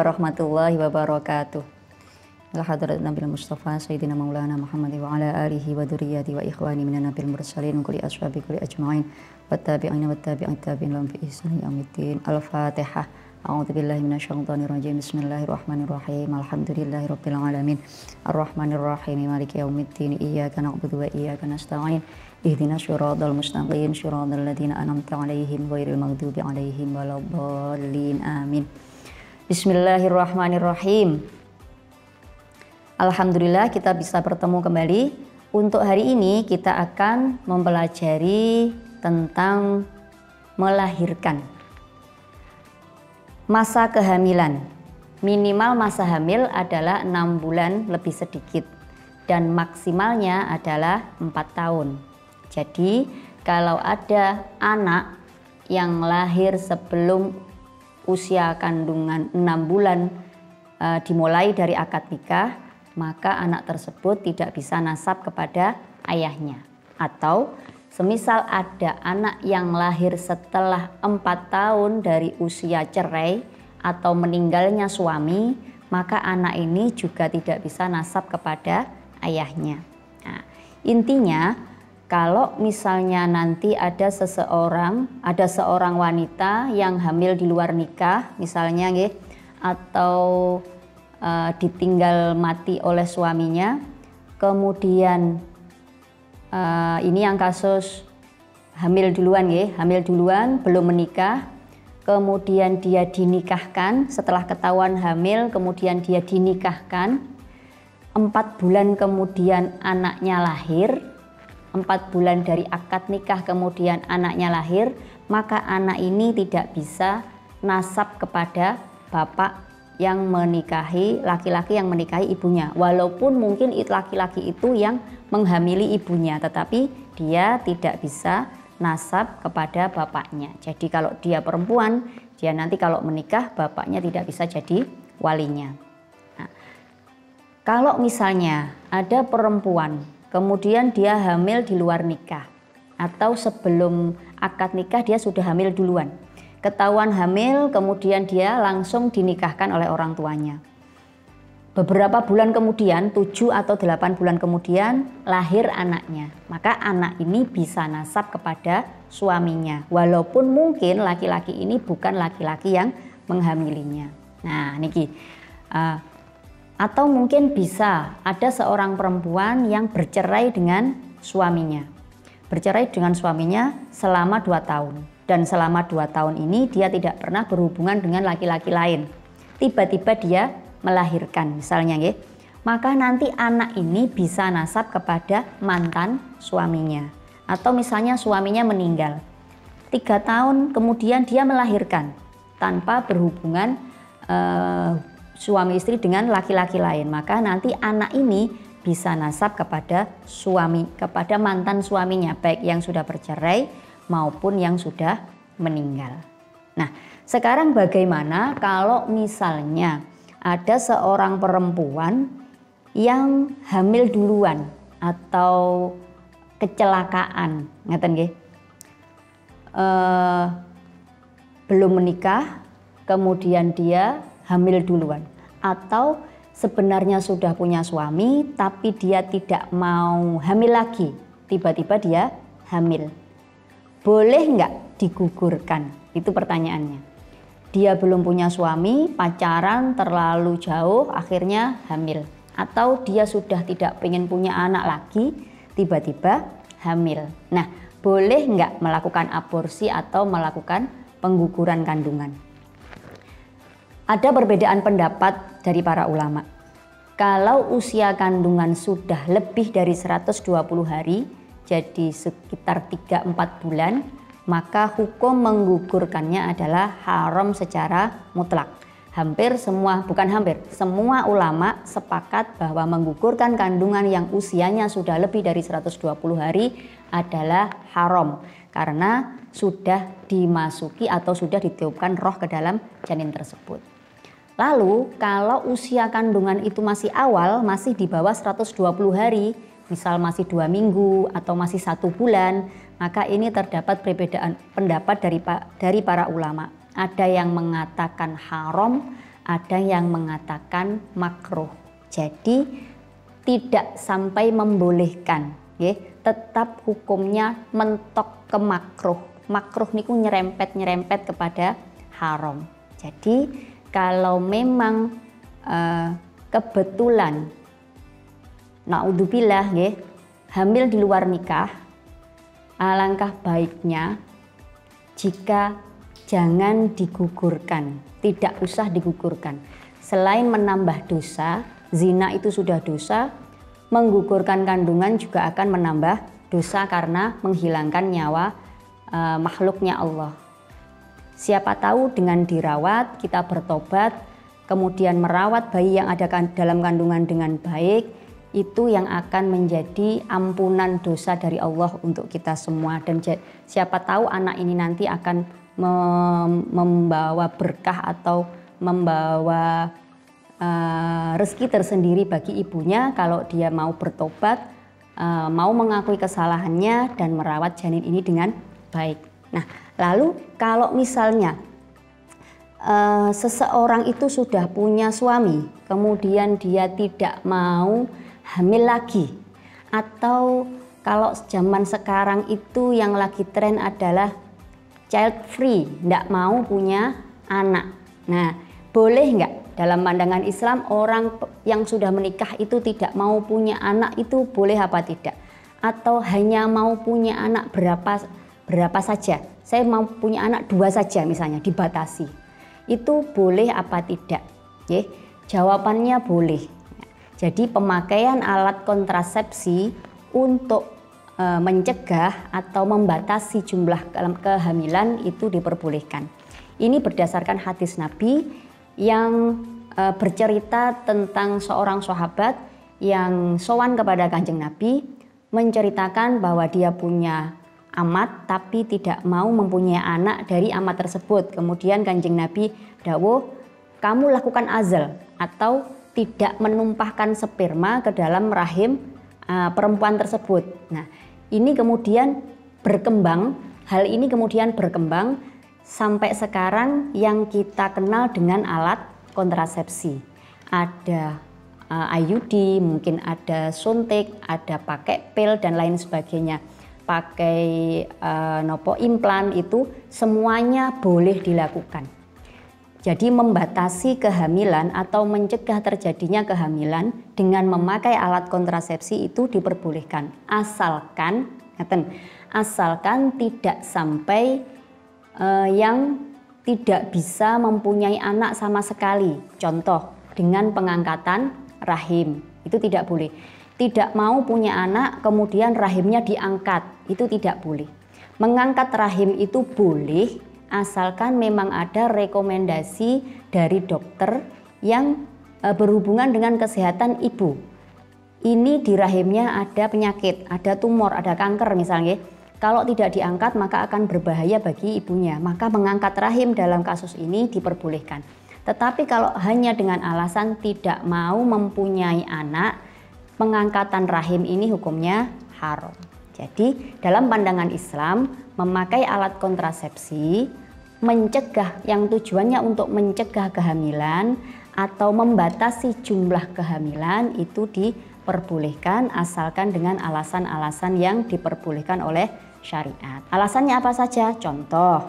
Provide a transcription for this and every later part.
warahmatullahi wabarakatuh. Ila hadrat Nabil Mustafa Sayyidina Maulana Muhammad wa ala alihi wa dzurriyyati wa ikhwani minan nabil mursalin kulli ashabi kulli ajmain wa tabi'ina wa tabi'in tabi'in lahum bi ihsan yaumiddin. Al-Fatihah. A'udzubillahi minasyaitonir rajim. Bismillahirrahmanirrahim. Alhamdulillahirabbil alamin. Arrahmanirrahim. Maliki yaumiddin. Iyyaka na'budu wa iyyaka nasta'in. Ihdinas siratal mustaqim. Shiratal ladzina an'amta 'alaihim ghairil maghdubi 'alaihim waladdallin. Amin. Bismillahirrahmanirrahim. Alhamdulillah kita bisa bertemu kembali. Untuk hari ini kita akan mempelajari tentang melahirkan. Masa kehamilan. Minimal masa hamil adalah 6 bulan lebih sedikit dan maksimalnya adalah 4 tahun. Jadi kalau ada anak yang lahir sebelum usia kandungan 6 bulan dimulai dari akad nikah, maka anak tersebut tidak bisa nasab kepada ayahnya. Atau semisal ada anak yang lahir setelah 4 tahun dari usia cerai atau meninggalnya suami, maka anak ini juga tidak bisa nasab kepada ayahnya. Nah, intinya kalau misalnya nanti ada seorang wanita yang hamil di luar nikah misalnya atau ditinggal mati oleh suaminya, kemudian ini yang kasus hamil duluan belum menikah, kemudian dia dinikahkan, setelah ketahuan hamil kemudian dia dinikahkan, 4 bulan kemudian anaknya lahir, 4 bulan dari akad nikah kemudian anaknya lahir, maka anak ini tidak bisa nasab kepada bapak yang menikahi, laki-laki yang menikahi ibunya. Walaupun mungkin laki-laki itu yang menghamili ibunya, tetapi dia tidak bisa nasab kepada bapaknya. Jadi kalau dia perempuan, dia nanti kalau menikah bapaknya tidak bisa jadi walinya. Nah, kalau misalnya ada perempuan kemudian dia hamil di luar nikah atau sebelum akad nikah dia sudah hamil duluan, ketahuan hamil kemudian dia langsung dinikahkan oleh orang tuanya. Beberapa bulan kemudian, 7 atau 8 bulan kemudian lahir anaknya, maka anak ini bisa nasab kepada suaminya walaupun mungkin laki-laki ini bukan laki-laki yang menghamilinya. Nah niki atau mungkin bisa ada seorang perempuan yang bercerai dengan suaminya. Bercerai dengan suaminya selama 2 tahun. Dan selama 2 tahun ini dia tidak pernah berhubungan dengan laki-laki lain. Tiba-tiba dia melahirkan misalnya maka nanti anak ini bisa nasab kepada mantan suaminya. Atau misalnya suaminya meninggal, 3 tahun kemudian dia melahirkan tanpa berhubungan suami istri dengan laki-laki lain, maka nanti anak ini bisa nasab kepada kepada mantan suaminya, baik yang sudah bercerai maupun yang sudah meninggal. Nah, sekarang bagaimana kalau misalnya ada seorang perempuan yang hamil duluan atau kecelakaan, belum menikah, kemudian dia hamil duluan, atau sebenarnya sudah punya suami tapi dia tidak mau hamil lagi, tiba-tiba dia hamil. Boleh nggak digugurkan? Itu pertanyaannya. Dia belum punya suami, pacaran terlalu jauh, akhirnya hamil. Atau dia sudah tidak pengen punya anak lagi, tiba-tiba hamil. Nah, boleh nggak melakukan aborsi atau melakukan pengguguran kandungan? Ada perbedaan pendapat dari para ulama. Kalau usia kandungan sudah lebih dari 120 hari, jadi sekitar 3-4 bulan, maka hukum menggugurkannya adalah haram secara mutlak. Semua ulama sepakat bahwa menggugurkan kandungan yang usianya sudah lebih dari 120 hari adalah haram, karena sudah dimasuki atau sudah ditiupkan roh ke dalam janin tersebut. Lalu kalau usia kandungan itu masih awal, masih di bawah 120 hari, misal masih 2 minggu atau masih 1 bulan, maka ini terdapat perbedaan pendapat dari para ulama. Ada yang mengatakan haram, ada yang mengatakan makruh. Jadi tidak sampai membolehkan, ya, tetap hukumnya mentok ke makruh. Makruh niku nyerempet kepada haram. Jadi kalau memang kebetulan naudzubillah, ya, hamil di luar nikah, alangkah baiknya jika jangan digugurkan, tidak usah digugurkan. Selain menambah dosa, zina itu sudah dosa, menggugurkan kandungan juga akan menambah dosa karena menghilangkan nyawa makhluknya Allah. Siapa tahu dengan dirawat, kita bertobat, kemudian merawat bayi yang ada dalam kandungan dengan baik, itu yang akan menjadi ampunan dosa dari Allah untuk kita semua. Dan siapa tahu anak ini nanti akan membawa berkah atau membawa rezeki tersendiri bagi ibunya kalau dia mau bertobat, mau mengakui kesalahannya dan merawat janin ini dengan baik. Nah, lalu kalau misalnya seseorang itu sudah punya suami, kemudian dia tidak mau hamil lagi, atau kalau zaman sekarang itu yang lagi tren adalah child free, tidak mau punya anak. Nah, boleh nggak dalam pandangan Islam orang yang sudah menikah itu tidak mau punya anak itu boleh apa tidak? Atau hanya mau punya anak berapa saja? Saya mau punya anak 2 saja misalnya, dibatasi. Itu boleh apa tidak? Ya, jawabannya boleh. Jadi pemakaian alat kontrasepsi untuk mencegah atau membatasi jumlah kehamilan itu diperbolehkan. Ini berdasarkan hadis Nabi yang bercerita tentang seorang sahabat yang sowan kepada Kanjeng Nabi, menceritakan bahwa dia punya amat tapi tidak mau mempunyai anak dari amat tersebut. Kemudian Kanjeng Nabi dawuh, kamu lakukan azal atau tidak menumpahkan sperma ke dalam rahim perempuan tersebut. Nah, ini kemudian berkembang, hal ini kemudian berkembang sampai sekarang yang kita kenal dengan alat kontrasepsi. Ada IUD, mungkin ada suntik, ada pakai pil dan lain sebagainya. Pakai implan, itu semuanya boleh dilakukan. Jadi membatasi kehamilan atau mencegah terjadinya kehamilan dengan memakai alat kontrasepsi itu diperbolehkan. Asalkan tidak sampai yang tidak bisa mempunyai anak sama sekali. Contoh dengan pengangkatan rahim, itu tidak boleh. Tidak mau punya anak kemudian rahimnya diangkat, itu tidak boleh. Mengangkat rahim itu boleh asalkan memang ada rekomendasi dari dokter yang berhubungan dengan kesehatan ibu. Ini di rahimnya ada penyakit, ada tumor, ada kanker misalnya. Kalau tidak diangkat maka akan berbahaya bagi ibunya. Maka mengangkat rahim dalam kasus ini diperbolehkan. Tetapi kalau hanya dengan alasan tidak mau mempunyai anak, pengangkatan rahim ini hukumnya haram. Jadi dalam pandangan Islam memakai alat kontrasepsi mencegah, yang tujuannya untuk mencegah kehamilan atau membatasi jumlah kehamilan itu diperbolehkan asalkan dengan alasan-alasan yang diperbolehkan oleh syariat. Alasannya apa saja? Contoh,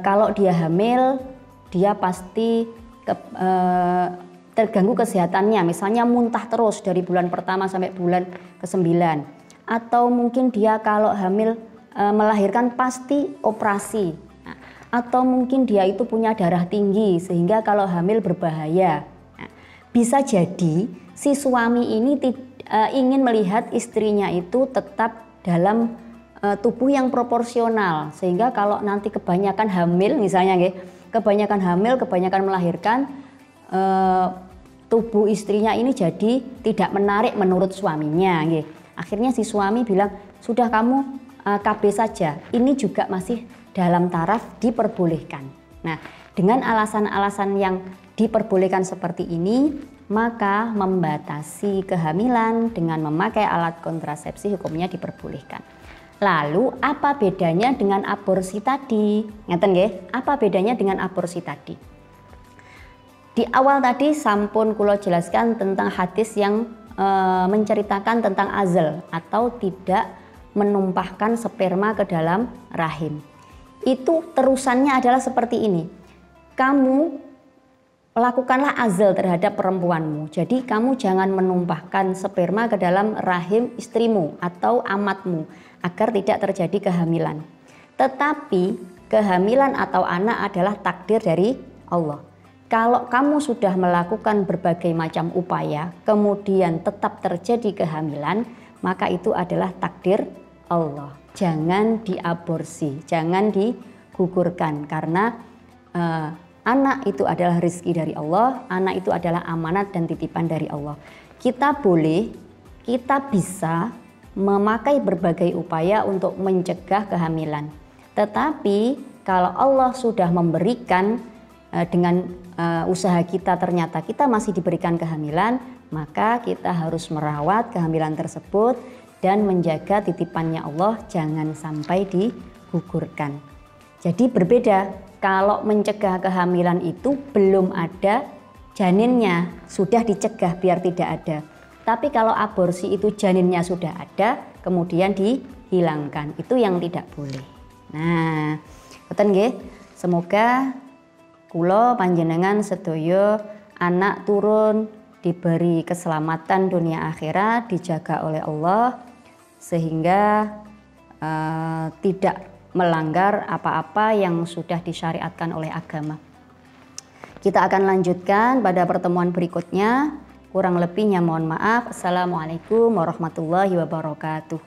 kalau dia hamil dia pasti terganggu kesehatannya, misalnya muntah terus dari bulan pertama sampai bulan ke-9. Atau mungkin dia kalau hamil melahirkan pasti operasi. Nah, atau mungkin dia itu punya darah tinggi sehingga kalau hamil berbahaya. Nah, bisa jadi si suami ini ingin melihat istrinya itu tetap dalam tubuh yang proporsional, sehingga kalau nanti kebanyakan hamil misalnya kebanyakan melahirkan, tubuh istrinya ini jadi tidak menarik menurut suaminya. Akhirnya si suami bilang, sudah kamu KB saja. Ini juga masih dalam taraf diperbolehkan. Nah, dengan alasan-alasan yang diperbolehkan seperti ini, maka membatasi kehamilan dengan memakai alat kontrasepsi hukumnya diperbolehkan. Lalu apa bedanya dengan aborsi tadi? Ngeten nggih? Apa bedanya dengan aborsi tadi? Di awal tadi sampun kula jelaskan tentang hadis yang menceritakan tentang azal atau tidak menumpahkan sperma ke dalam rahim. Itu terusannya adalah seperti ini. Kamu lakukanlah azal terhadap perempuanmu. Jadi kamu jangan menumpahkan sperma ke dalam rahim istrimu atau amatmu agar tidak terjadi kehamilan. Tetapi kehamilan atau anak adalah takdir dari Allah. Kalau kamu sudah melakukan berbagai macam upaya, kemudian tetap terjadi kehamilan, maka itu adalah takdir Allah. Jangan diaborsi, jangan digugurkan, karena anak itu adalah rezeki dari Allah, anak itu adalah amanat dan titipan dari Allah. Kita bisa memakai berbagai upaya untuk mencegah kehamilan. Tetapi kalau Allah sudah memberikan dengan usaha kita ternyata kita masih diberikan kehamilan, maka kita harus merawat kehamilan tersebut dan menjaga titipannya Allah, jangan sampai digugurkan. Jadi berbeda, kalau mencegah kehamilan itu belum ada janinnya, sudah dicegah biar tidak ada. Tapi kalau aborsi itu janinnya sudah ada, kemudian dihilangkan, itu yang tidak boleh. Nah, ngoten nggih, semoga kula panjenengan sedaya anak turun diberi keselamatan dunia akhirat, dijaga oleh Allah sehingga tidak melanggar apa-apa yang sudah disyariatkan oleh agama. Kita akan lanjutkan pada pertemuan berikutnya. Kurang lebihnya mohon maaf. Assalamualaikum warahmatullahi wabarakatuh.